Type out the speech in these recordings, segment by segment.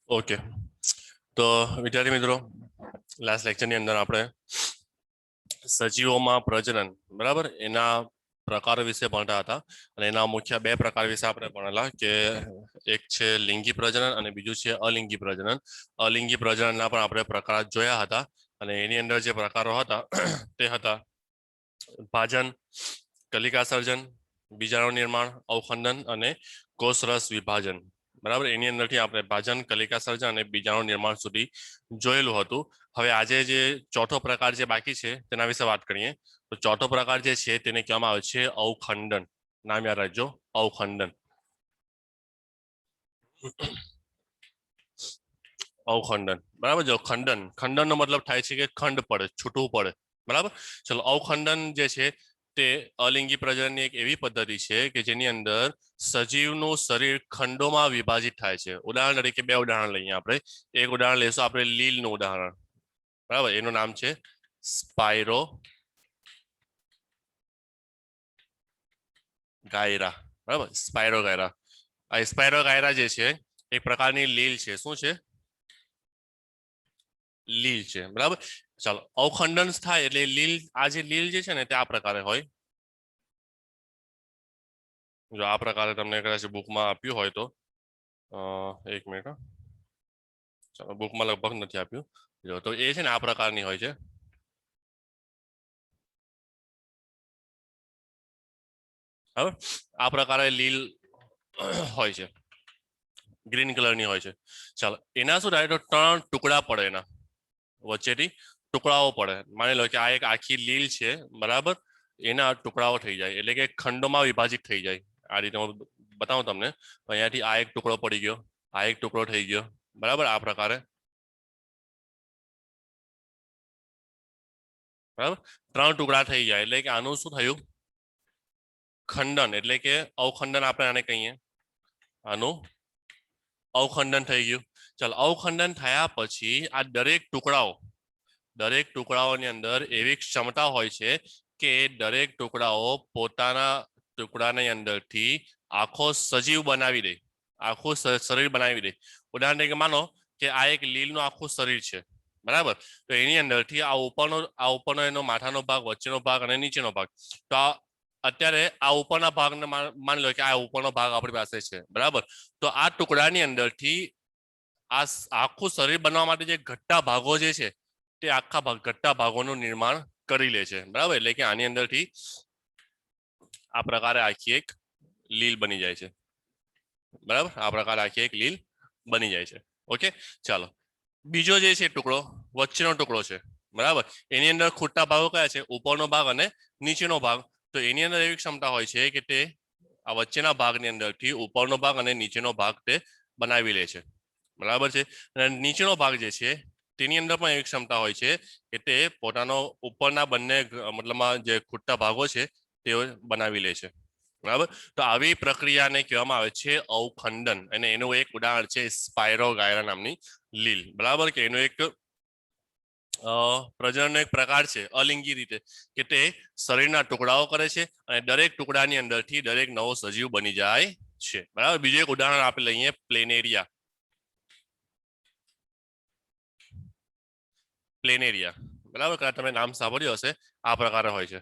Okay तो विद्यार्थी मित्रों लास्ट लेक्चर ની અંદર આપણે સજીવોમાં પ્રજનન બરાબર એના પ્રકારો વિશે ભણતા હતા અને એના મુખ્ય બે પ્રકાર વિશે આપણે ભણેલા કે એક છે લિંગી પ્રજનન અને બીજું છે અલિંગી પ્રજનન. અલિંગી પ્રજનનના પણ આપણે પ્રકાર જોયા હતા અને એની અંદર જે પ્રકારો હતા તે હતા ભાજન, કલિકા સર્જન, બીજાણુ નિર્માણ, અવખંડન અને કોષરસ વિભાજન. બરાબર એની અંદરથી આપણે ભાજન, કલિકા સર્જન અને બીજાણુ નિર્માણ સુધી જોયેલું હતું. હવે આજે જે ચોથો પ્રકાર જે બાકી છે તેના વિશે વાત કરીએ તો ચોથો પ્રકાર જે છે તેને કહેવામાં આવે છે અવખંડન. નામ યાદ રાખજો, અવખંડન. અવખંડન બરાબર. જો ખંડન, ખંડનનો મતલબ થાય છે કે ખંડ પડે, છૂટવું પડે. બરાબર. ચલો અવખંડન જે છે તે અલિંગી પ્રજનનની એક એવી પદ્ધતિ છે કે જેની અંદર સજીવનું શરીર ખંડોમાં વિભાજિત થાય છે. ઉદાહરણ તરીકે બે ઉદાહરણ લઈએ આપણે. એક ઉદાહરણ લેશું આપણે લીલનું ઉદાહરણ. બરાબર, એનું નામ છે સ્પાયરો ગાયરા. બરાબર, સ્પાયરો ગાયરા. આ સ્પાયરો ગાયરા જે છે એક પ્રકારની લીલ છે. શું છે? લીલ છે. બરાબર. ચાલો અવખંડન થાય એટલે લીલ, આ જે લીલ જે છે ને તે આ પ્રકારે હોય. જો આ પ્રકારે તમને કદાચ બુકમાં આપ્યું હોય તો એક મિનિટ. ચાલો બુકમાં લગભગ નથી આપ્યું. જો તો એ છે ને આ પ્રકારની હોય છે. બરાબર, આ પ્રકારે લીલ હોય છે, ગ્રીન કલરની હોય છે. ચાલો એના શું થાય તો ત્રણ ટુકડા પડે, એના વચ્ચેથી ટુકડાઓ પડે. માની લો કે આ એક આખી લીલ છે. બરાબર, એના ટુકડાઓ થઈ જાય એટલે કે ખંડોમાં વિભાજિત થઈ જાય. આ રીતે હું બતાવું તમને. અહીંયાથી આ એક ટુકડો પડી ગયો, આ એક ટુકડો થઈ ગયો. બરાબર, આ પ્રકારે. બરાબર, ત્રણ ટુકડા થઈ જાય એટલે કે આનું શું થયું? ખંડન. એટલે કે અવખંડન આપણે આને કહીએ. આનું અવખંડન થઈ ગયું. ચાલ અવખંડન થયા પછી આ દરેક ટુકડાઓની અંદર એવી ક્ષમતા હોય છે કે દરેક ટુકડાઓ પોતાના ટુકડાની અંદરથી આખો સજીવ બનાવી દે, આખું શરીર બનાવી દે. ઉદાહરણ તરીકે માનો કે આ એક લીલનું આખું શરીર છે. બરાબર, તો એની અંદરથી આ ઉપરનો એનો માથાનો ભાગ, વચ્ચેનો ભાગ અને નીચેનો ભાગ. તો અત્યારે આ ઉપરના ભાગને માની લો કે આ ઉપરનો ભાગ આપણી પાસે છે. બરાબર, તો આ ટુકડાની અંદરથી આ આખું શરીર બનવા માટે જે ઘટતા ભાગો જે છે તે આખા ઘટતા ભાગોનું નિર્માણ કરી લે છે. બરાબર, એટલે કે આની અંદરથી આ પ્રકારે આખી એક લીલ બની જાય છે. બરાબર, આ પ્રકારે આખી એક લીલ બની જાય છે. ઓકે, ચાલો બીજો જે છે ટુકડો, વચ્ચેનો ટુકડો છે. બરાબર, એની અંદર ખૂટતા ભાગો કયા છે? ઉપરનો ભાગ અને નીચેનો ભાગ. તો એની અંદર એવી ક્ષમતા હોય છે કે તે આ વચ્ચેના ભાગની અંદરથી ઉપરનો ભાગ અને નીચેનો ભાગ તે બનાવી લે છે. બરાબર છે. અને નીચેનો ભાગ જે છે તેની અંદર પણ એવી ક્ષમતા હોય છે કે તે પોતાનો ઉપરના બંને મતલબમાં જે ખૂટતા ભાગો છે તે બનાવી લે છે. બરાબર, તો આવી પ્રક્રિયાને કહેવામાં આવે છે અવખંડન. અને એનું એક ઉદાહરણ છે સ્પાયરો ગાયરા નામની લીલ. બરાબર, કે એનું એક પ્રજનનનો એક પ્રકાર છે અલિંગી રીતે કે તે શરીરના ટુકડાઓ કરે છે અને દરેક ટુકડાની અંદરથી દરેક નવો સજીવ બની જાય છે. બરાબર, બીજું એક ઉદાહરણ આપણે લઈએ પ્લેનેરિયા. પ્લેનેરિયા બરાબર, તમે નામ સાંભળ્યું હશે. આ પ્રકારે હોય છે.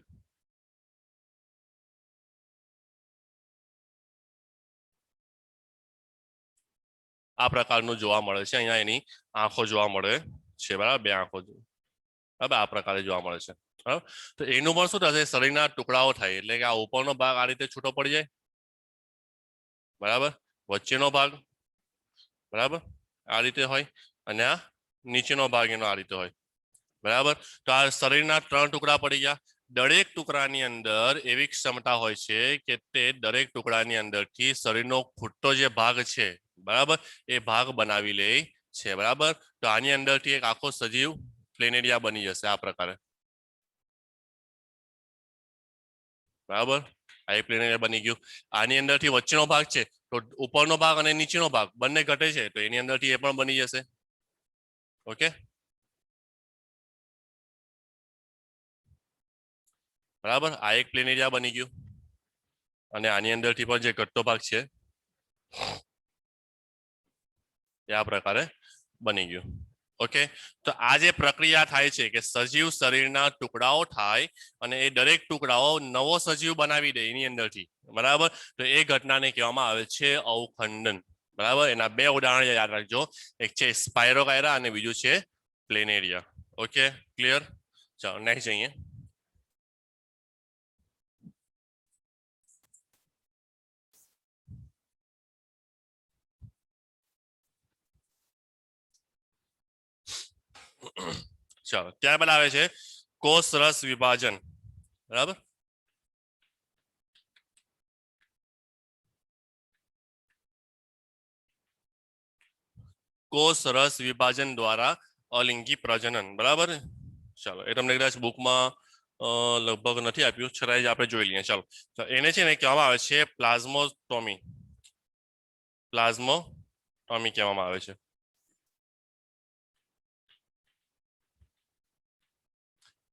આ પ્રકારનું જોવા મળે છે. અહીંયા એની આંખો જોવા મળે છે. બરાબર, બે આંખો. બરાબર, આ પ્રકારે જોવા મળે છે. બરાબર, તો એનું પણ શું થશે? શરીરના ટુકડાઓ થાય એટલે કે આ ઉપરનો ભાગ આ રીતે છૂટો પડી જાય. બરાબર, વચ્ચેનો ભાગ બરાબર આ રીતે હોય અને આ નીચેનો ભાગ એનો આ રીતે હોય. બરાબર, તો આ શરીરના ત્રણ ટુકડા પડી ગયા. દરેક ટુકડાની અંદર એવી ક્ષમતા હોય છે કે તે દરેક ટુકડાની અંદરથી શરીરનો ખૂટતો જે ભાગ છે બરાબર એ ભાગ બનાવી લે છે. બરાબર, તો આની અંદરથી એક આખો સજીવ પ્લેનેરિયા બની જશે આ પ્રકારે. બરાબર, આ એક પ્લેનેરિયા બની ગયું. આની અંદરથી વચ્ચેનો ભાગ છે તો ઉપરનો ભાગ અને નીચેનો ભાગ બંને ઘટે છે તો એની અંદરથી એ પણ બની જશે. ઓકે, બરાબર, આ એક પ્લેનેરિયા બની ગયું અને આની અંદરથી પણ જે ઘટતો ભાગ છે એ આ પ્રકારે બની ગયું. ઓકે, તો આ જે પ્રક્રિયા થાય છે કે સજીવ શરીરના ટુકડાઓ થાય અને એ દરેક ટુકડાઓ નવો સજીવ બનાવી દે એની અંદરથી, બરાબર. તો એ ઘટનાને કહેવામાં આવે છે અવખંડન, બરાબર. એના બે ઉદાહરણ યાદ રાખજો, એક છે સ્પાયરોગાયરા અને બીજું છે પ્લેનેરિયા. Okay, clear. ચાલો નેક્સ્ટ જઈએ. ચાલો ત્યારબાદ આવે છે કોષ રસ વિભાજન, બરાબર. કોષ રસ વિભાજન દ્વારા અલિંગી પ્રજનન, બરાબર. ચાલો એ તમને કદાચ બુકમાં લગભગ નથી આપ્યું, છતાંય જ આપણે જોઈ લઈએ. ચાલો, તો એને છે ને કહેવામાં આવે છે પ્લાઝ્મોટોમી. પ્લાઝ્મોટોમી કહેવામાં આવે છે.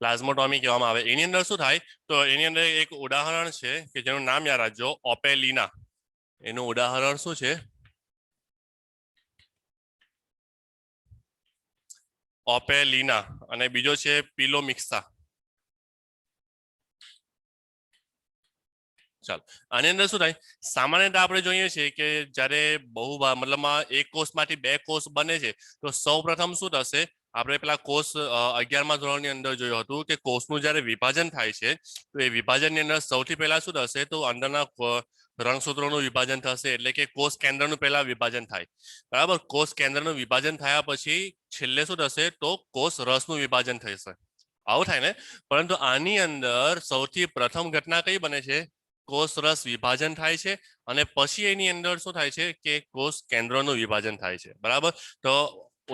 પ્લાઝ્મોટોમી કહેવામાં આવે. એની અંદર શું થાય, તો એની અંદર એક ઉદાહરણ છે કે જેનું નામ યાદ રાખજો, ઓપેલિના. એનું ઉદાહરણ શું છે? ઓપેલિના. અને બીજો છે પિલોમિક્સા. ચાલો, આની અંદર શું થાય, સામાન્યતઃ આપણે જોઈએ છીએ કે જ્યારે મતલબમાં એક કોષમાંથી બે કોષ બને છે, તો સૌ પ્રથમ શું થશે, આપણે પેલા કોષ 11મા ધોરણની અંદર જોયું હતું કે કોષનું જ્યારે વિભાજન થાય છે, તો એ વિભાજનની અંદર સૌથી પહેલા શું થશે, તો અંદરના રંગસૂત્રોનું વિભાજન થશે, એટલે કે કોષ કેન્દ્રનું પહેલા વિભાજન થાય, બરાબર. કોષ કેન્દ્રનું વિભાજન થયા પછી છેલ્લે શું થશે, તો કોષ રસનું વિભાજન થશે. આવું થાય ને. પરંતુ આની અંદર સૌથી પ્રથમ ઘટના કઈ બને છે, કોષ રસ વિભાજન થાય છે અને પછી એની અંદર શું થાય છે કે કોષ કેન્દ્રનું વિભાજન થાય છે, બરાબર. તો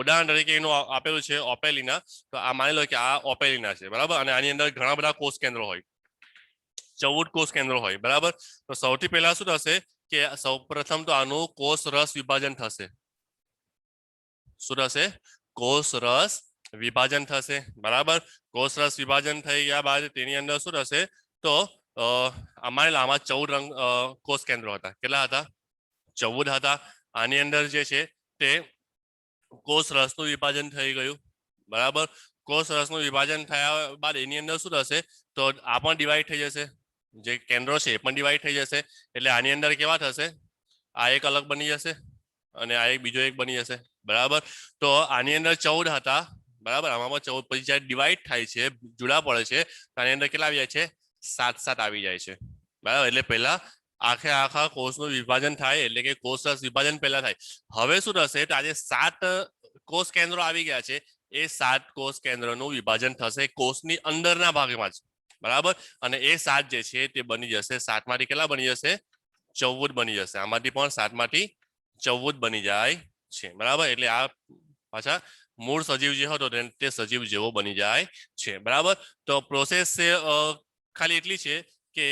ઉદાહરણ તરીકે એનું આપેલું છે ઓપેલિના. તો આ માની લો કે આ ઓપેલિના છે, બરાબર. અને આની અંદર ઘણા બધા કોષ કેન્દ્રો હોય, 14 કોષ કેન્દ્રો હોય, બરાબર. તો સૌથી પહેલા શું થશે કે સૌ પ્રથમ તો આનું કોષ રસ વિભાજન થશે. શું થશે? કોષ રસ વિભાજન થશે, બરાબર. કોષ રસ વિભાજન થઈ ગયા બાદ તેની અંદર શું થશે, તો આમાં 14 કોષ કેન્દ્રો હતા. કેટલા હતા? 14 હતા. આની અંદર જે છે તે કોષ રસનું વિભાજન થઈ ગયું, બરાબર. કોષ રસનું વિભાજન થયા બાદ એની અંદર શું થશે, તો આ પણ ડિવાઈડ થઈ જશે, જે કેન્દ્રો છે એ પણ ડિવાઈડ થઈ જશે. એટલે આની અંદર કેવા થશે, આ એક અલગ બની જશે અને આ એક બીજો એક બની જશે, બરાબર. તો આની અંદર 14 હતા, બરાબર. આમાં 14, પછી જ્યારે ડિવાઈડ થાય છે, જુદા પડે છે, તો આની અંદર કેટલા આવી જાય છે, 7 આવી જાય છે, બરાબર. એટલે પહેલા આખા કોષનું વિભાજન થાય, એટલે કે કોષ રસ વિભાજન પહેલા થાય. હવે શું થશે, તો આજે 7 કોષ કેન્દ્રો આવી ગયા છે, એ 7 કોષ કેન્દ્રનું વિભાજન થશે કોષની અંદરના ભાગમાં જ, બરાબર. અને એ 7 જે છે તે બની જશે, 7માંથી કેટલા બની જશે, 14 બની જશે. આમાંથી પણ 7માંથી 14 બની જાય છે, બરાબર. એટલે આ પાછા મૂળ સજીવ જે હતો તે સજીવ જેવો બની જાય છે, બરાબર. તો પ્રોસેસ ખાલી એટલી છે કે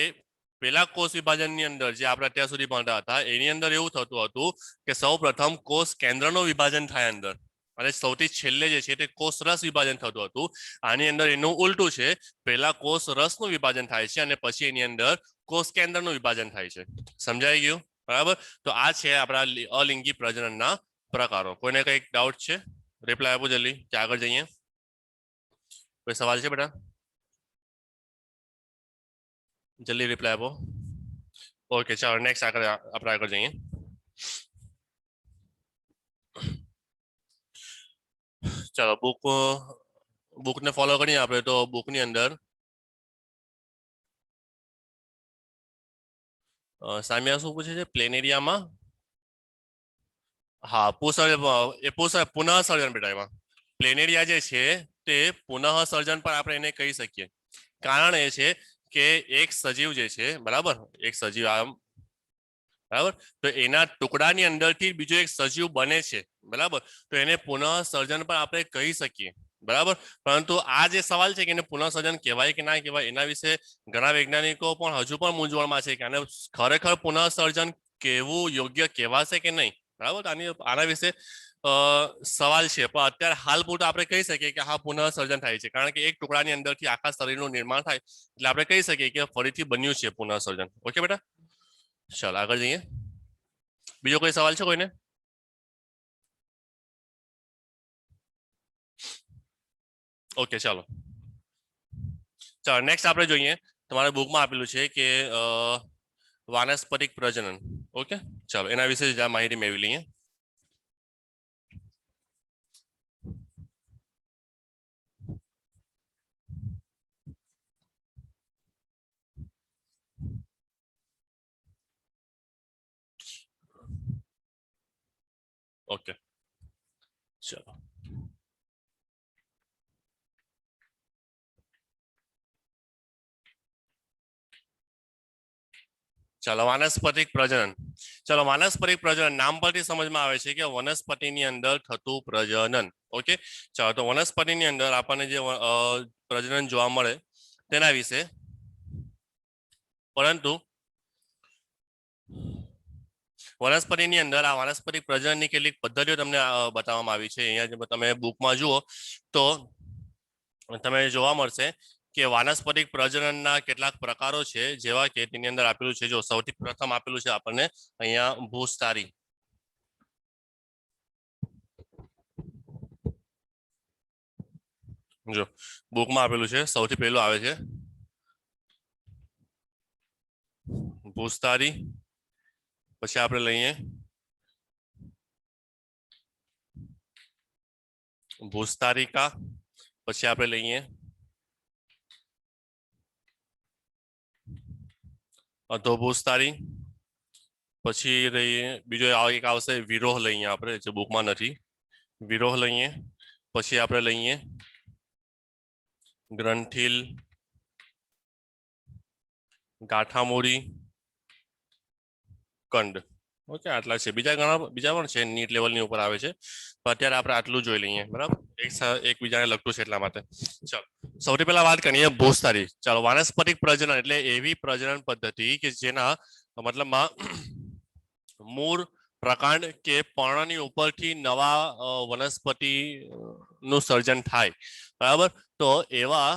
પેલા કોષ વિભાજનની અંદર જે આપણે અત્યાર સુધી ભણતા હતા એની અંદર એવું થતું હતું કે સૌ પ્રથમ કોષ કેન્દ્રનું વિભાજન થાય અંદર, અને સૌથી છેલ્લે જે છે તે કોષ રસ વિભાજન થતું હતું. આની અંદર એનું ઉલટું છે, પહેલા કોષ રસનું વિભાજન થાય છે અને પછી એની અંદર કોષ કેન્દ્રનું વિભાજન થાય છે. સમજાઈ ગયું, બરાબર. તો આ છે આપણા અલિંગી પ્રજનનના પ્રકારો. કોઈને કઈક ડાઉટ છે? રિપ્લાય આપો જલ્દી કે આગળ જઈએ. કોઈ સવાલ છે બેટા? જલ્દી રિપ્લાય આપો. ઓકે, ચાલો નેક્સ્ટ આપણે આગળ જઈએ. ચાલો બુકને ફોલો કરીએ આપણે. તો બુકની અંદર સામ્યા શું પૂછે છે, પ્લેનેરિયામાં હા પુનઃ સર્જન બેટા. એમાં પ્લેનેરિયા જે છે તે પુનઃ સર્જન પર આપણે એને કહી શકીએ. કારણ એ છે કે એક સજીવ જે છે, બરાબર, એક સજીવ આમ, બરાબર, તો એના ટુકડાની અંદરથી બીજો એક સજીવ બને છે, બરાબર. તો એને પુનઃ સર્જન પર આપણે કહી શકીએ, બરાબર. પરંતુ આ જે સવાલ છે કે એને પુનઃ સર્જન કહેવાય કે ના કહેવાય, એના વિશે ઘણા વૈજ્ઞાનિકો પણ હજુ પણ મૂંઝવણમાં છે કે આને ખરેખર પુનઃ સર્જન કેવું યોગ્ય કહેવાશે કે નહીં, બરાબર. આના વિશે સવાલ છે, પણ અત્યારે હાલ પૂરતું આપણે કહી શકીએ કે હા પુનઃ સર્જન થાય છે, કારણ કે એક ટુકડાની અંદરથી આખા શરીરનું નિર્માણ થાય, એટલે આપણે કહી શકીએ કે ફરીથી બન્યું છે પુનઃ સર્જન. ઓકે બેટા, ચાલો આગળ જઈએ. બીજો કોઈ સવાલ છે કોઈને? ઓકે ચાલો ચાલો નેક્સ્ટ આપણે જોઈએ તમારા બુકમાં આપેલું છે કે વાનસ્પતિક પ્રજનન. ઓકે ચાલો એના વિશે જ આ માહિતી મેળવી લઈએ. ઓકે ચાલો ચાલો વાનસ્પતિક પ્રજનન. ચાલો વાનસ્પતિક પ્રજનન નામ પરથી સમજમાં આવે છે કે વનસ્પતિની અંદર થતું પ્રજનન. ઓકે ચાલો તો વનસ્પતિની અંદર આપણને જે પ્રજનન જોવા મળે તેના વિશે, પરંતુ વનસ્પતિની અંદર આ વાનસ્પતિક પ્રજનનની કેટલીક પદ્ધતિઓ તમને બતાવવામાં આવી છે. અહીંયા તમે બુકમાં જુઓ તો તમે જોવા મળશે કે વાનસ્પતિક પ્રજનનના કેટલાક પ્રકારો છે, જેવા કે તેની અંદર આપેલું છે. જો સૌથી પ્રથમ આપેલું છે આપણને અહીંયા ભૂસ્તારી. જો બુકમાં આપેલું છે સૌથી પહેલું આવે છે ભૂસ્તારી. પછી આપણે લઈએ ભૂસ્તારિકા. પછી આપણે લઈએ અધોભૂસ્તારી. પછી બીજો એક આવશે વિરોહ લઈએ આપણે, જે બુકમાં નથી. વિરોહ લઈએ. પછી આપણે લઈએ ગ્રંથિલ, ગાંઠામૂળી, કંડ. ઓકે આટલા છે. બીજા પણ છે, નીટ લેવલની ઉપર આવે છે, પણ અત્યારે આપણે આટલું જોઈ લઈએ. બરાબર, એકબીજાને લગતું છે એટલા માટે. ચાલો સૌથી પહેલા વાત કરીએ ભૂસ્તારી. ચાલો વાનસ્પતિક પ્રજનન એટલે એવી પ્રજનન પદ્ધતિ કે જેના મતલબમાં મૂળ, પ્રકાંડ કે પર્ણની ઉપરથી નવા વનસ્પતિ નું સર્જન થાય. બરાબર, તો એવા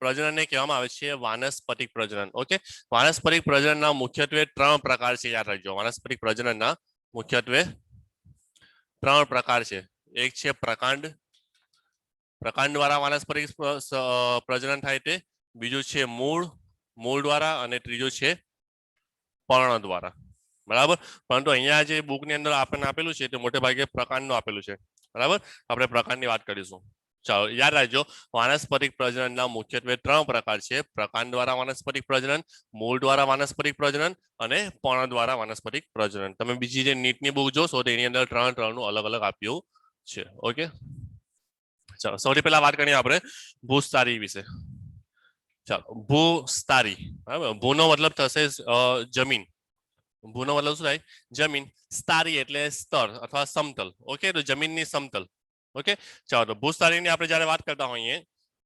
પ્રજનનને કહેવામાં આવે છે વાનસ્પતિક પ્રજનન. ઓકે, વાનસ્પતિક પ્રજનનના મુખ્યત્વે 3 પ્રકાર છે. યાદ રાખજો, વાનસ્પતિક પ્રજનનના મુખ્યત્વે 3 પ્રકાર છે. એક છે પ્રકાંડ, પ્રકાંડ દ્વારા વાનસ્પતિક પ્રજનન થાય તે. બીજું છે મૂળ, મૂળ દ્વારા. અને ત્રીજું છે પર્ણ દ્વારા. બરાબર, પરંતુ અહીંયા જે બુકની અંદર આપણને આપેલું છે તે મોટે ભાગે પ્રકાંડનું આપેલું છે. બરાબર, આપણે પ્રકાંડની વાત કરીશું. ચાલો યાદ રાખજો, વાનસ્પતિક પ્રજનનના મુખ્યત્વે 3 પ્રકાર છે: પ્રકાંડ દ્વારા વાનસ્પતિક પ્રજનન, મૂળ દ્વારા વાનસ્પતિક પ્રજનન અને પર્ણ દ્વારા વાનસ્પતિક પ્રજનન. તમે બીજી જે નીટની બુક જોશો તો એની અંદર 3 નું અલગ અલગ આપ્યું છે. ઓકે ચાલો સૌથી પહેલા વાત કરીએ આપણે ભૂસ્તારી વિશે. ચાલો ભૂસ્તારી. બરાબર, ભૂનો મતલબ થશે જમીન. ભૂનો મતલબ શું થાય? જમીન.સ્તારી એટલે સ્તર અથવા સમતલ. ઓકે, તો જમીનની સમતલ. ઓકે ચાલો તો ભૂસ્તારીની આપણે જ્યારે વાત કરતા હોઈએ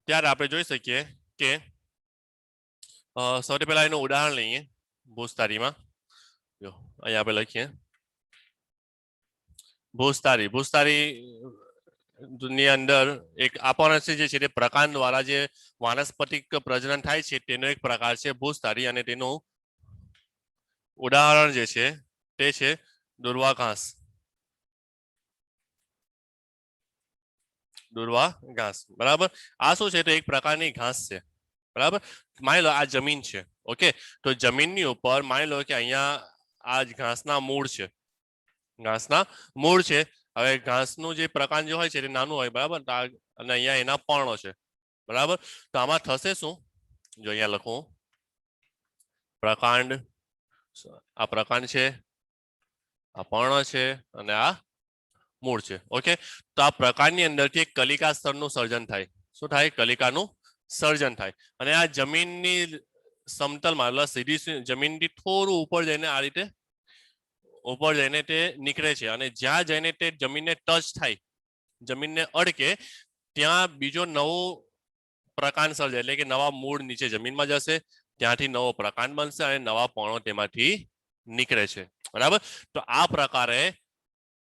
ત્યારે આપણે જોઈ શકીએ કે સૌથી પહેલા એનું ઉદાહરણ લઈએ. ભૂસ્તારીમાં જો અહીંયા આપણે લખીએ ભૂસ્તારી. ભૂસ્તારી ની અંદર એક આપણને જે છે તે પ્રકાંડ દ્વારા જે વાનસ્પતિક પ્રજનન થાય છે તેનો એક પ્રકાર છે ભૂસ્તારી, અને તેનું ઉદાહરણ જે છે તે છે દુર્વા ઘાસ. દુર્વા ઘાસ. બરાબર, આ શું છે? તો એક પ્રકારની ઘાસ છે. બરાબર, માની લો આ જમીન છે. ઓકે, તો જમીનની ઉપર માની લો કે અહીંયા આ ઘાસના મૂળ છે. ઘાસના મૂળ છે. હવે ઘાસનું જે પ્રકાંડ જે હોય છે તે નાનું હોય. બરાબર, અને અહીંયા એના પર્ણો છે. બરાબર, તો આમાં થશે શું? જો અહીંયા લખું પ્રકાંડ. આ પ્રકાંડ છે, આ પર્ણ છે, અને આ મૂળ છે. ઓકે, તો આ પ્રકારની અંદરથી એક કલિકા સ્તરનું સર્જન થાય. શું થાય? કલિકાનું સર્જન થાય. અને આ જમીનની સમતલમાં એટલે સીધી જમીનથી થોડું ઉપર જઈને આ રીતે ઉપર જઈને તે નીકળે છે. અને જ્યાં જઈને તે જમીનને ટચ થાય, જમીનને અડકે, ત્યાં બીજો નવો પ્રકાંડ સર્જાય, એટલે કે નવા મૂળ નીચે જમીનમાં જશે, ત્યાંથી નવો પ્રકાંડ બનશે અને નવા પર્ણો તેમાંથી નીકળે છે. બરાબર, તો આ પ્રકારે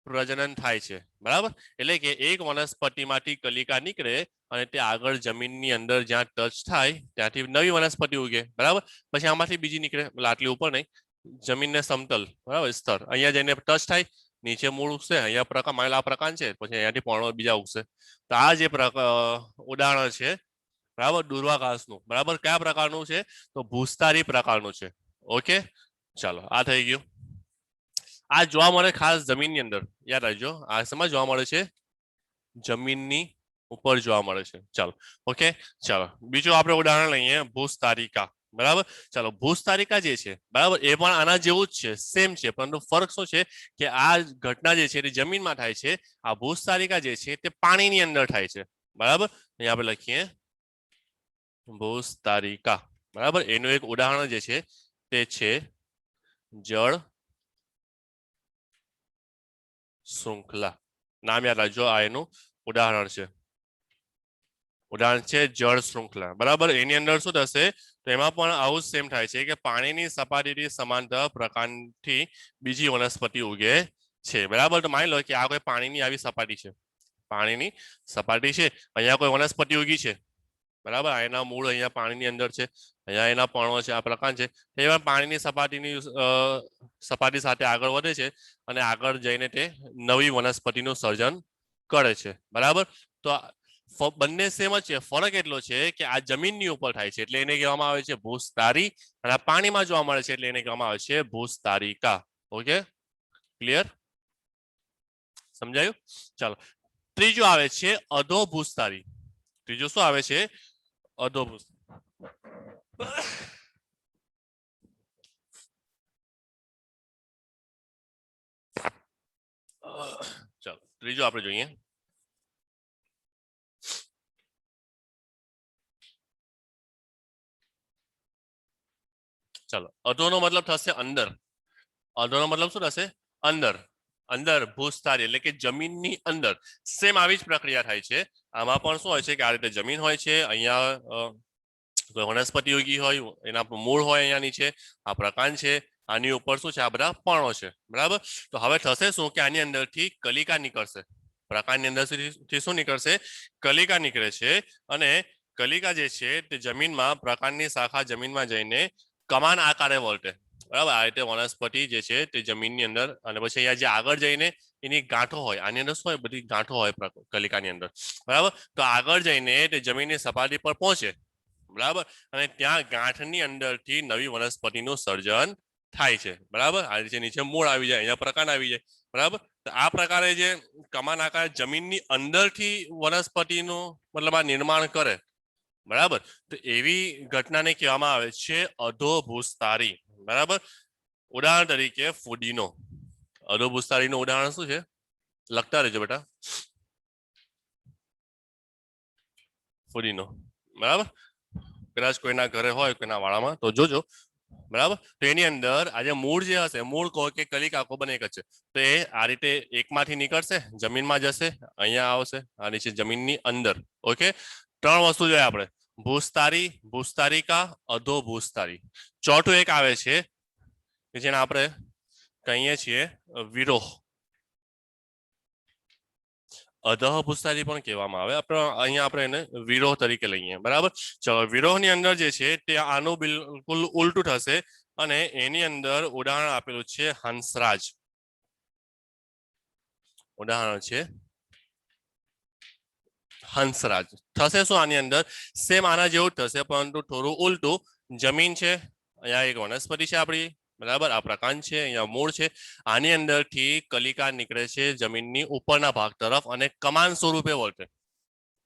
પ્રજનન થાય છે. બરાબર, એટલે કે એક વનસ્પતિમાંથી કલિકા નીકળે અને તે આગળ જમીનની અંદર જ્યાં ટચ થાય ત્યાંથી નવી વનસ્પતિ ઉગે. બરાબર, પછી આમાંથી બીજી નીકળે. આટલી ઉપર નહીં, જમીનને સમતલ, બરાબર, સ્તર, અહીંયા જઈને ટચ થાય, નીચે મૂળ ઉગશે, અહીંયા પ્રકાર માનેલા આ પ્રકાર છે, પછી અહીંયાથી પર્ણો બીજા ઉગશે. તો આ જે ઉદાહરણ છે બરાબર દુર્વાઘાસનું, બરાબર કયા પ્રકારનું છે? તો ભૂસ્તારી પ્રકારનું છે. ઓકે, ચાલો આ થઈ ગયું. આ જોવા મળે ખાસ જમીનની અંદર, યાદ રાખજો. આ શેમાં જોવા મળે છે? જમીનની ઉપર જોવા મળે છે. ચાલો ઓકે, ચાલો બીજું આપણે ઉદાહરણ લઈએ ભૂસ્તારિકા. બરાબર, ચાલો ભૂસ્તારિકા જે છે બરાબર એ પણ આના જેવું જ છે, સેમ છે, પરંતુ ફરક શું છે કે આ ઘટના જે છે તે જમીનમાં થાય છે, આ ભૂસ્તારિકા જે છે તે પાણીની અંદર થાય છે. બરાબર, અહીંયા આપણે લખીએ ભૂસ્તારિકા. બરાબર, એનું એક ઉદાહરણ જે છે તે છે જળ શૃંખલા. નામ યાદ રાખજો, આ એનું ઉદાહરણ છે. ઉદાહરણ છે જળ શૃંખલા. બરાબર, એની અંદર શું થશે? તો એમાં પણ આવું સેમ થાય છે કે પાણીની સપાટીથી સમાંતર પ્રકારથી બીજી વનસ્પતિ ઉગે છે. બરાબર, તો માની લો કે આ કોઈ પાણીની આવી સપાટી છે, પાણીની સપાટી છે, અહીંયા કોઈ વનસ્પતિ ઉગી છે. બરાબર, એના મૂળ અહીંયા પાણીની અંદર છે, અહીંયા એના પર્ણો છે, આ પ્રકાર છે. એ પાણીની સપાટી સાથે આગળ વધે છે અને આગળ જઈને તે નવી વનસ્પતિનું સર્જન કરે છે. બરાબર, તો બંને સેમ જ છે, ફરક એટલો છે કે આ જમીનની ઉપર થાય છે એટલે એને કહેવામાં આવે છે ભૂસ્તારી, અને આ પાણીમાં જોવા મળે છે એટલે એને કહેવામાં આવે છે ભૂસ્તારિકા. ઓકે, ક્લિયર, સમજાયું? ચાલો ત્રીજું આવે છે અધોભૂસ્તારી. ત્રીજું શું આવે છે? અધોભૂસ્તારી. ચાલો ત્રીજું આપણે જોઈએ. ચાલો, અધોનો મતલબ થશે અંદર. અધોનો મતલબ શું થશે? અંદર. અંદર ભૂસ્તારી એટલે કે જમીનની અંદર. સેમ આવી જ પ્રક્રિયા થાય છે. આમાં પણ શું હોય છે કે આ રીતે જમીન હોય છે, અહીંયા વનસ્પતિ ઉગી હોય, એના મૂળ હોય અહીંયા નીચે, આ પ્રકાંડ છે, આની ઉપર શું છે? આ બધા પર્ણો છે. બરાબર, તો હવે થશે શું કે આની અંદરથી કલિકા નીકળશે. પ્રકાંડની અંદરથી શું નીકળશે? કલિકા નીકળે છે, અને કલિકા જે છે તે જમીનમાં, પ્રકાંડની શાખા જમીનમાં જઈને કમાન આકારે વળતે. બરાબર, આ રીતે વનસ્પતિ જે છે તે જમીનની અંદર, અને પછી અહીંયા જે આગળ જઈને એની ગાંઠો હોય, આની અંદર શું હોય? બધી ગાંઠો હોય કલિકાની અંદર. બરાબર, તો આગળ જઈને તે જમીનની સપાટી પર પહોંચે. બરાબર, અને ત્યાં ગાંઠની અંદરથી નવી વનસ્પતિનું સર્જન થાય છે. બરાબર, આ રીતે નીચે મૂળ આવી જાય, અહીંયા પ્રકાંડ આવી જાય. બરાબર, તો આ પ્રકારે જે કમાન આકાર જમીનની અંદરથી વનસ્પતિનું મતલબ આ નિર્માણ કરે. બરાબર, તો એવી ઘટનાને કહેવામાં આવે છે અધોભૂસ્તારી. બરાબર, ઉદાહરણ તરીકે ફુદીનો. અધોભૂસ્તારીનું ઉદાહરણ શું છે? લખતા રહેજો બેટા. ફુદીનો. બરાબર, કદાચ કોઈના ઘરે હોય, કોઈના વાળામાં, તો જોજો. બરાબર, તો એની અંદર આજે મૂળ જે હશે, મૂળ કહો કે કલિકા કહો, બંને એક જ છે. તો એ આ રીતે એકમાંથી નીકળશે, જમીનમાં જશે, અહીંયા આવશે, આ નીચે જમીનની અંદર. ઓકે, ત્રણ વસ્તુ જોઈએ આપણે: ભૂસ્તારી, ભૂસ્તારિકા, અધોભૂસ્તારી. ચોથું એક આવે છે કે જેને આપણે કહીએ છીએ વિરોહ. અધોભૂસ્તારી પણ કહેવામાં આવે. અહીંયા આપણે એને વિરોહ તરીકે લઈએ. બરાબર, ચલો વિરોહની અંદર જે છે તે આનું બિલકુલ ઉલટું થશે, અને એની અંદર ઉદાહરણ આપેલું છે હંસરાજ. ઉદાહરણ છે હંસરાજ. થશે શું આની અંદર? સેમ આના જેવું થશે, પરંતુ થોડું ઉલટું. જમીન છે, અહીંયા એક વનસ્પતિ છે આપણી. બરાબર, આ પ્રકાંડ છે, અહીંયા મૂળ છે, આની અંદરથી કલિકા નીકળે છે જમીનની ઉપરના ભાગ તરફ, અને કમાન સ્વરૂપે વળતે.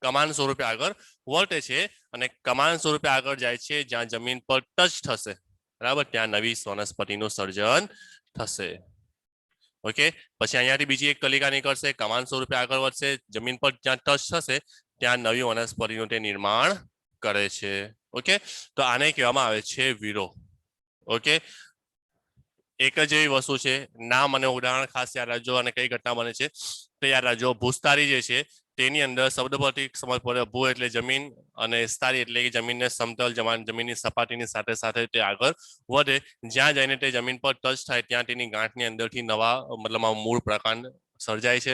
કમાન સ્વરૂપે આગળ વળતે છે, અને કમાન સ્વરૂપે આગળ જાય છે જ્યાં જમીન પર ટચ થશે. બરાબર, ત્યાં નવી વનસ્પતિનું સર્જન થશે. ઓકે, પછી અહીંયાથી બીજી એક કલિકા નીકળશે, કમાન સ્વરૂપે આગળ વધશે, જમીન પર જ્યાં ટચ થશે ત્યાં નવી વનસ્પતિનું તે નિર્માણ કરે છે. ઓકે, તો આને કહેવામાં આવે છે વિરોહ. ઓકે, એક જ એવી વસ્તુ છે, નામ અને ઉદાહરણ ખાસ યાદ રાખજો, અને કઈ ઘટના બને છે તે યાદ રાખજો. ભૂસ્તારી જે છે તેની અંદર શબ્દ પરથી સમજ પડે. ભૂ એટલે જમીન, અનેસ્તારી એટલે કે જમીનને સમતલ, જમીનની સપાટીની સાથે સાથે તે આગળ વધે, જ્યાં જઈને તે જમીન પર ટચ થાય ત્યાં તેની ગાંઠની અંદરથી નવા મતલબ મૂળ પ્રકાંડ સર્જાય છે.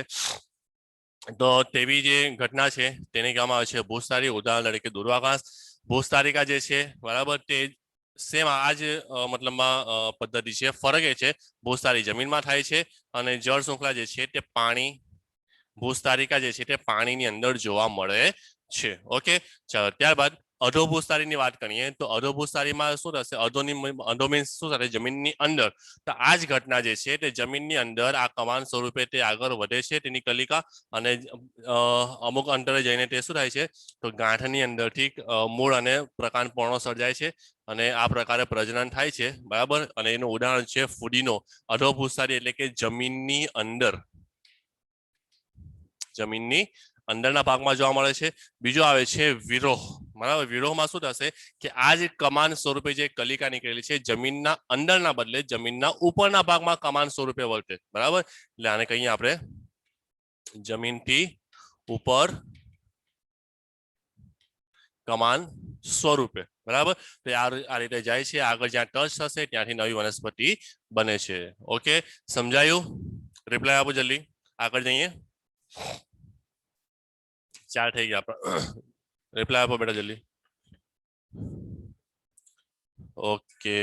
તો તેવી જે ઘટના છે તેને કહેવામાં આવે છે ભૂસ્તારી. ઉદાહરણ તરીકે દુર્વાઘાસ. ભૂસ્તારિકા જે છે, બરાબર, તે સેમ આ જ મતલબમાં પદ્ધતિ છે. ફરક એ છે ભૂસ્તારી જમીનમાં થાય છે અને જળ શૃંખલા જે છે તે પાણી ભૂસ્તારિકા જે છે તે પાણીની અંદર જોવા મળે છે. ઓકે, ચાલો ત્યારબાદ અધોભૂસ્તારીની વાત કરીએ તો અધોભૂસ્તારીમાં શું થશે? અધો મીન્સ શું થશે? જમીનની અંદર. તો આ જ ઘટના જે છે તે જમીનની અંદર આ કમાન સ્વરૂપે તે આગળ વધે છે તેની કલિકા અને અમુક અંતરે જઈને તે શું થાય છે? તો ગાંઠની અંદરથી મૂળ અને પ્રકાંડપર્ણો સર્જાય છે અને આ પ્રકારે પ્રજનન થાય છે. બરાબર, અને એનું ઉદાહરણ છે ફૂદીનો. અધોભૂસ્તારી એટલે કે જમીનની અંદર, જમીનની અંદરના ભાગમાં જોવા મળે છે. બીજો આવે છે વિરોહ. બરાબર, વિરોહમાં શું થશે કે આ જ કમાન સ્વરૂપે જે કલિકા નીકળેલી છે જમીનના અંદરના બદલે જમીનના ઉપરના ભાગમાં કમાન સ્વરૂપે વર્તે. બરાબર, એટલે આને કહીએ આપણે જમીનથી ઉપર કમાન સ્વરૂપે. બરાબર, તો આ રીતે જાય છે. આગળ જ્યાં ટચ થશે ત્યાંથી નવી વનસ્પતિ બને છે. ઓકે, સમજાયું? રિપ્લાય આપો જલ્દી, આગળ જઈએ. 4 થઈ ગયા આપણા. રિપ્લાય આપો બેટા જલ્દી. ઓકે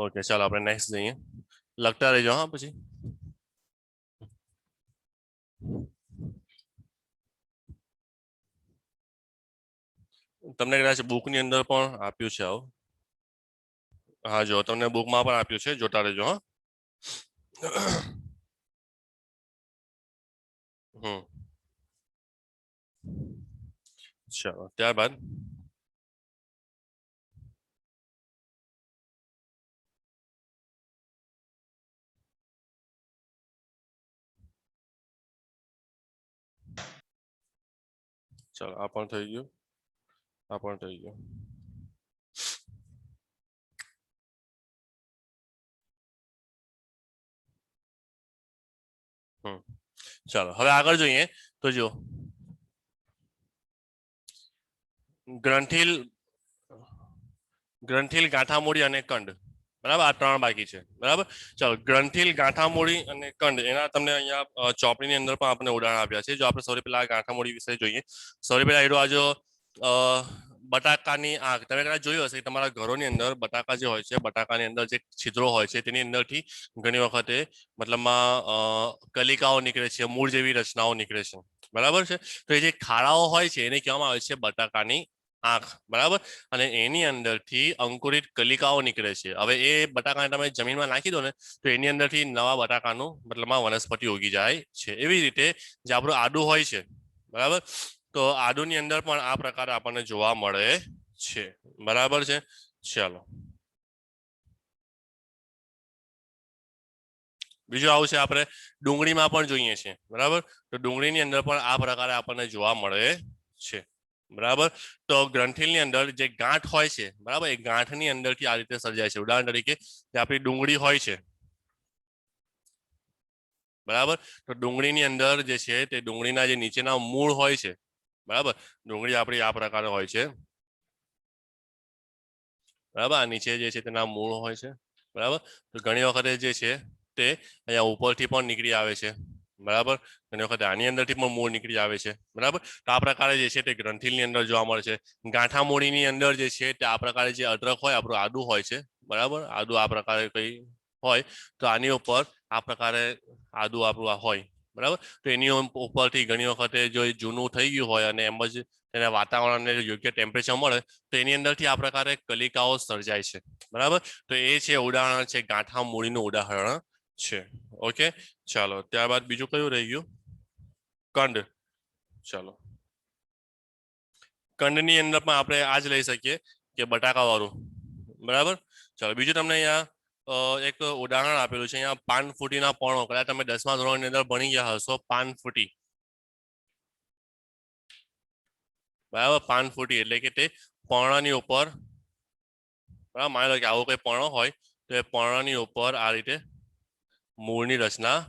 ઓકે, ચાલો આપણે નેક્સ્ટ જઈએ. લખતા રહેજો હા. પછી તમને કદાચ બુકની અંદર પણ આપ્યું છે આવું. હા, જો તમને બુકમાં પણ આપ્યું છે, જોતા રહેજો હા. ચાલો ત્યારબાદ ચાલો આ પણ થઈ ગયું, આ પણ થઈ ગયું. ચાલો હવે આગળ જોઈએ તો જો ગ્રંથિલ, ગાંઠામૂળી અને કંડ. બરાબર, આ 3 બાકી છે. બરાબર, ચાલો ગ્રંથિલ, ગાંઠામૂળી અને કંડ એના તમને અહીંયા ચોપડીની અંદર પણ આપણે ઉદાહરણ આપ્યા છે. જો આપણે સૌથી પહેલા ગાંઠામૂળી વિશે જોઈએ. સૌથી પહેલા એનો આજો બટાકાની આંખ તમે કદાચ જોયું હશે કે તમારા ઘરોની અંદર બટાકા જે હોય છે, બટાકાની અંદર જે છિદ્રો હોય છે તેની અંદરથી ઘણી વખતે મતલબમાં કલિકાઓ નીકળે છે, મૂળ જેવી રચનાઓ નીકળે છે. બરાબર છે, તો એ જે ખાડાઓ હોય છે એને કહેવામાં આવે છે બટાકાની આંખ. બરાબર, અને એની અંદરથી અંકુરિત કલિકાઓ નીકળે છે. હવે એ બટાકાને તમે જમીનમાં નાખી દો ને તો એની અંદરથી નવા બટાકાનું મતલબમાં વનસ્પતિ ઉગી જાય છે. એવી રીતે જે આપણું આદુ હોય છે, બરાબર, તો આદુની અંદર પણ આ પ્રકારે આપણને જોવા મળે છે. બરાબર છે, ચાલો બીજું આવશે આપણે ડુંગળીમાં પણ જોઈએ છીએ. બરાબર, તો ડુંગળીની અંદર પણ આ પ્રકારે આપણને જોવા મળે છે. બરાબર, તો ગ્રંથિલની અંદર જે ગાંઠ હોય છે, બરાબર, એ ગાંઠની અંદરથી આ રીતે સર્જાય છે. ઉદાહરણ તરીકે જે આપણી ડુંગળી હોય છે, બરાબર, તો ડુંગળીની અંદર જે છે તે ડુંગળીના જે નીચેના મૂળ હોય છે, બરાબર, ડુંગળી આપણી આ પ્રકારે હોય છે. બરાબર, આ નીચે જે છે તેના મૂળ હોય છે. બરાબર, તો ઘણી વખતે જે છે તે અહીંયા ઉપરથી પણ નીકળી આવે છે. બરાબર, ઘણી વખતે આની અંદરથી પણ મૂળ નીકળી આવે છે. બરાબર, તો આ પ્રકારે જે છે તે ગ્રંથિલની અંદર જોવા મળે છે. ગાંઠામૂળીની અંદર જે છે તે આ પ્રકારે જે અદરક હોય, આપણું આદુ હોય છે. બરાબર, આદુ આ પ્રકારે કઈ હોય તો આની ઉપર આ પ્રકારે આદુ આપણું હોય. બરાબર, તો એની ઉપરથી ઘણી વખતે જો જૂનું થઈ ગયું હોય અને એમ જ તેને વાતાવરણને યોગ્ય ટેમ્પરેચર મળે તો એની અંદરથી આ પ્રકારે કલિકાઓ સર્જાય છે. બરાબર, તો એ છે ઉદાહરણ છે ગાંઠામૂળીનું ઉદાહરણ છે. ઓકે, ચાલો ત્યારબાદ બીજું કયું રહી ગયું? કંડ. ચાલો કંડની અંદર પણ આપણે આ જ લઈ શકીએ કે બટાકા વાળું. બરાબર, ચાલો બીજું તમને અહીંયા એક ઉદાહરણ આપેલું છે. અહીંયા પાનફૂટીના પર્ણો. કદાચ તમે 10મા ધોરણની અંદર ભણી ગયા હશો પાનફૂટી. બરાબર, પાનફૂટી એટલે કે તે પર્ણની ઉપર, બરાબર, માની લો કે આવો કોઈ પર્ણો હોય તો એ પર્ણની ઉપર આ રીતે મૂળની રચના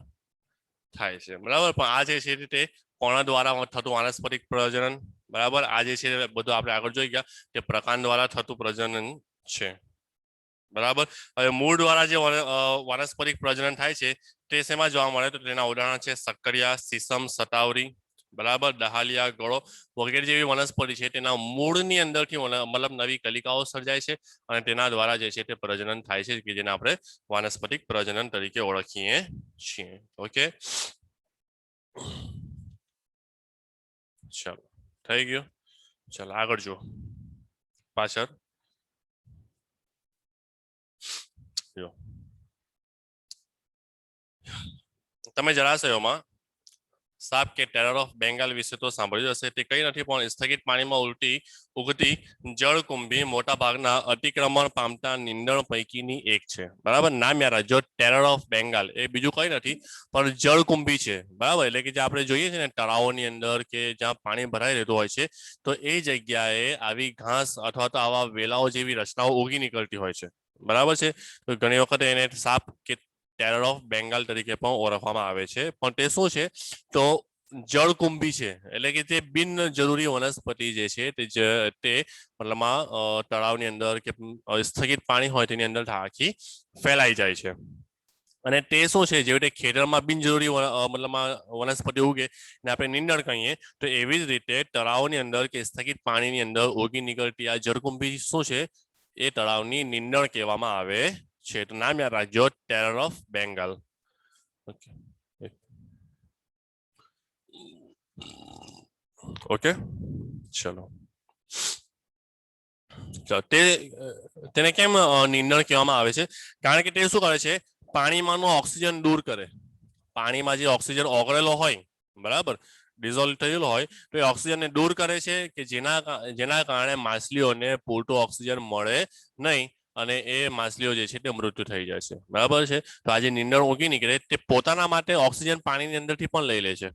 થાય છે. બરાબર, પણ આ જે છે તે પર્ણ દ્વારા થતું વાનસ્પતિક પ્રજનન. બરાબર, આ જે છે બધું આપણે આગળ જોઈ ગયા તે પ્રકાંડ દ્વારા થતું પ્રજનન છે. બરાબર, હવે મૂળ દ્વારા જે વાનસ્પતિક પ્રજનન થાય છે તે શેમાં જોવા મળે તો તેના ઉદાહરણ છે સક્કરિયા, સીસમ, સતાવરી. બરાબર, ડહાલિયા, ગળો વગેરે જેવી વનસ્પતિ છે તેના મૂળની અંદરથી મતલબ નવી કલિકાઓ સર્જાય છે અને તેના દ્વારા જે છે તે પ્રજનન થાય છે કે જેને આપણે વાનસ્પતિક પ્રજનન તરીકે ઓળખીએ છીએ. ઓકે, ચાલો થઈ ગયું. ચાલો આગળ જુઓ પાછળ. જો તમે જળાશયોમાં સાપ કે ટેરર ઓફ બેંગાલ વિશે તો સાંભળ્યું હશે. તે કઈ નથી પણ સ્થગિત પાણીમાં ઉગતી જળકુંભી મોટા ભાગના અતિક્રમણ પામતા નીંદણ પૈકીની એક છે. બરાબર, નામ યાદ રાખજો, ટેરર ઓફ બેંગાલ એ બીજું કઈ નથી પણ જળકુંભી છે. બરાબર, એટલે કે જે આપણે જોઈએ છે ને તળાવોની અંદર કે જ્યાં પાણી ભરાઈ રહેતું હોય છે તો એ જગ્યાએ આવી ઘાસ અથવા તો આવા વેલાઓ જેવી રચનાઓ ઉગી નીકળતી હોય છે. બરાબર છે, તો ઘણી વખત એને સાપ કે ટેરર ઓફ બેંગાલ તરીકે પણ ઓળખવામાં આવે છે. પણ તે શું છે તો જળકુંભી છે, એટલે કે તે બિન જરૂરી વનસ્પતિ જે છે તે મતલબમાં તળાવની અંદર કે સ્થગિત પાણી હોય તેની અંદર આખી ફેલાઈ જાય છે. અને તે શું છે જેવી રીતે ખેતરમાં બિનજરૂરી મતલબમાં વનસ્પતિ ઉગે ને આપણે નીંદણ કહીએ તો એવી જ રીતે તળાવની અંદર કે સ્થગિત પાણીની અંદર ઉગી નીકળતી આ જળકુંભી શું છે એ તળાવની નીંદણ કહેવામાં આવે છે. તો નામ યાદ રાખજો, ટેરર ઓફ બેંગાલ. ઓકે, ચલો તેને કેમ નીંદણ કહેવામાં આવે છે? કારણ કે તે શું કરે છે, પાણીમાંનો ઓક્સિજન દૂર કરે. પાણીમાં જે ઓક્સિજન ઓગળેલો હોય, બરાબર, ડિઝોલ્વ થયેલો હોય તો એ ઓક્સિજનને દૂર કરે છે કે જેના કારણે માછલીઓને પૂરતું ઓક્સિજન મળે નહીં અને એ માછલીઓ જે છે તે મૃત્યુ થઈ જાય છે. બરાબર છે, તો આ જે નીંદણ ઉગી નીકળે તે પોતાના માટે ઓક્સિજન પાણીની અંદરથી પણ લઈ લે છે.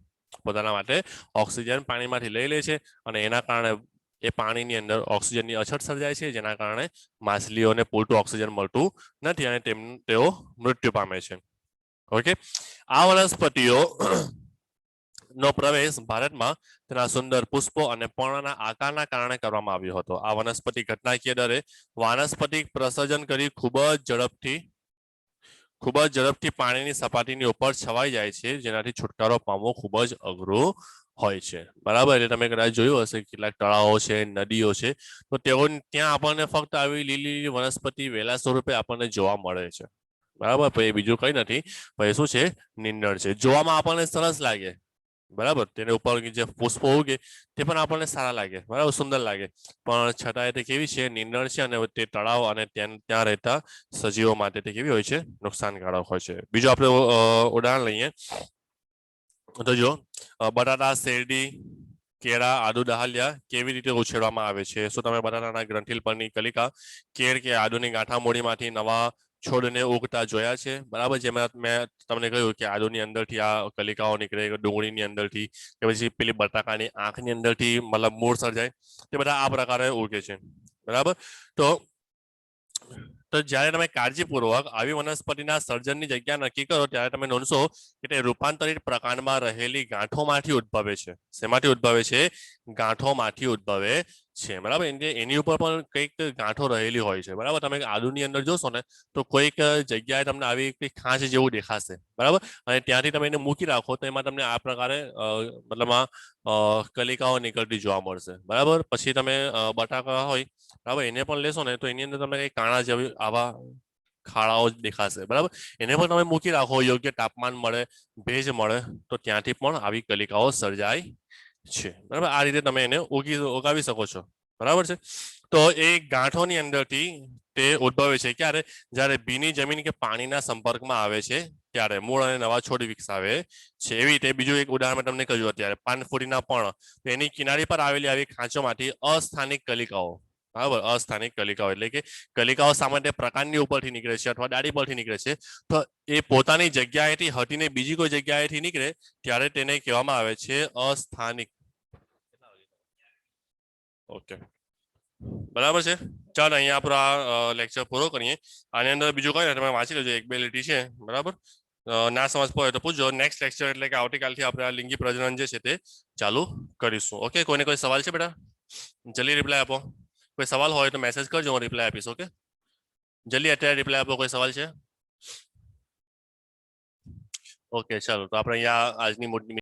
પોતાના માટે ઓક્સિજન પાણીમાંથી લઈ લે છે અને એના કારણે એ પાણીની અંદર ઓક્સિજનની અછત સર્જાય છે, જેના કારણે માછલીઓને પૂરતું ઓક્સિજન મળતું નથી અને તેઓ મૃત્યુ પામે છે. ઓકે, આ વનસ્પતિઓ નો પ્રવેશ ભારતમાં તેના સુંદર પુષ્પો અને પર્ણના આકારના કારણે કરવામાં આવ્યો હતો. આ વનસ્પતિ ઘટનાકીય દરે વાનસ્પતિક પ્રસર્જન કરી ખૂબ જ ઝડપથી પાણીની સપાટીની ઉપર છવાઈ જાય છે, જેનાથી છુટકારો પામવો ખૂબ જ અઘરું હોય છે. બરાબર, એટલે તમે કદાચ જોયું હશે કેટલાક તળાવો છે, નદીઓ છે, તો તેઓ ત્યાં આપણને ફક્ત આવી લીલી વનસ્પતિ વેલા સ્વરૂપે આપણને જોવા મળે છે. બરાબર, પછી બીજું કઈ નથી, પછી શું છે, નીંદણ છે. જોવામાં આપણને સરસ લાગે, બરાબર, તેની ઉપર જે પુષ્પો ઉગે તે પણ આપણને સારા લાગે, બરાબર, સુંદર લાગે, પણ છતાં તે કેવી છે, નીંદણ છે અને તે તળાવ અને ત્યાં રહેતા સજીવો માટે તે કેવી હોય છે, નુકસાનકારક હોય છે. બીજું આપણે ઉદાહરણ લઈએ તો જો બટાટા, શેરડી, કેળા, આદુ, ડહાલિયા કેવી રીતે ઉછેરવામાં આવે છે? શું તમે બટાટાના ગ્રંથિલ પરની કલિકા કેળ કે આદુની ગાંઠા મૂળીમાંથી નવા છોડને ઉગતા જોયા છે? બરાબર, જેમાં મેં તમને કહ્યું કે આદુની અંદરથી આ કલિકાઓ નીકળે, ડુંગળીની અંદરથી કે પછી પેલી બટાકાની આંખની અંદરથી મતલબ મૂળ સર્જાય, તે બધા આ પ્રકારે ઉગે છે. બરાબર, તો જ્યારે તમે કાળજીપૂર્વક આવી વનસ્પતિના સર્જનની જગ્યા નક્કી કરો ત્યારે તમે નોંધશો કે તે રૂપાંતરિત પ્રકાંડમાં રહેલી ગાંઠોમાંથી ઉદ્ભવે છે. શેમાંથી ઉદ્ભવે છે? ગાંઠોમાંથી ઉદ્ભવે છે. બરાબર, એની ઉપર પણ કંઈક ગાંઠો રહેલી હોય છે. બરાબર, તમે આદુની અંદર જોશો ને તો કોઈક જગ્યાએ તમને આવી કંઈક ખાંચ જેવું દેખાશે. બરાબર, અને ત્યાંથી તમે એને મૂકી રાખો તો એમાં તમને આ પ્રકારે મતલબમાં કલિકાઓ નીકળતી જોવા મળશે. બરાબર, પછી તમે બટાકા હોય, બરાબર, એને પણ લેશો ને તો એની અંદર તમને કંઈક કાણા જેવી આવા ખાડાઓ દેખાશે. બરાબર, એને પણ તમે મૂકી રાખો, યોગ્ય તાપમાન મળે, ભેજ મળે તો ત્યાંથી પણ આવી કલિકાઓ સર્જાય છે. બરાબર, આ રીતે તમે એને ઉગાવી શકો છો. બરાબર છે, તો એ ગાંઠોની અંદરથી તે ઉદ્ભવે છે ક્યારે? જ્યારે ભીની જમીન કે પાણીના સંપર્કમાં આવે છે ત્યારે મૂળ અને નવા છોડ વિકસાવે છે. એવી રીતે બીજું એક ઉદાહરણ તમને કહ્યું અત્યારે, પાનફૂટીના પર્ણ, એની કિનારી પર આવેલી આવી ખાંચોમાંથી અસ્થાનિક કલિકાઓ, બરાબર, અસ્થાનિક કલિકાઓ એટલે કે કલિકાઓ સામાન્ય પ્રકાંડની ઉપરથી નીકળે છે અથવા ડાળી પરથી નીકળે છે, તો એ પોતાની જગ્યાએથી હટીને બીજી કોઈ જગ્યાએથી નીકળે ત્યારે તેને કહેવામાં આવે છે અસ્થાનિક. ઓકે, બરાબર છે, ચાલો અહીંયા આપણો આ લેક્ચર પૂરો કરીએ. આની અંદર બીજું કઈ તમે વાંચી લેજો, એક બે લીટી છે. બરાબર, ના સમજ પડે તો પૂછજો. નેક્સ્ટ લેક્ચર એટલે કે આવતીકાલથી આપણે આ લિંગી પ્રજનન જે છે તે ચાલુ કરીશું. ઓકે, કોઈને કોઈ સવાલ છે બેટા? જલ્દી રિપ્લાય આપો. કોઈ સવાલ હોય તો મેસેજ કરજો, હું રિપ્લાય આપીશ. ઓકે, જલ્દી અત્યારે રિપ્લાય આપો. કોઈ સવાલ છે? ઓકે, ચાલો, તો આપણે અહીંયા આજની મોટી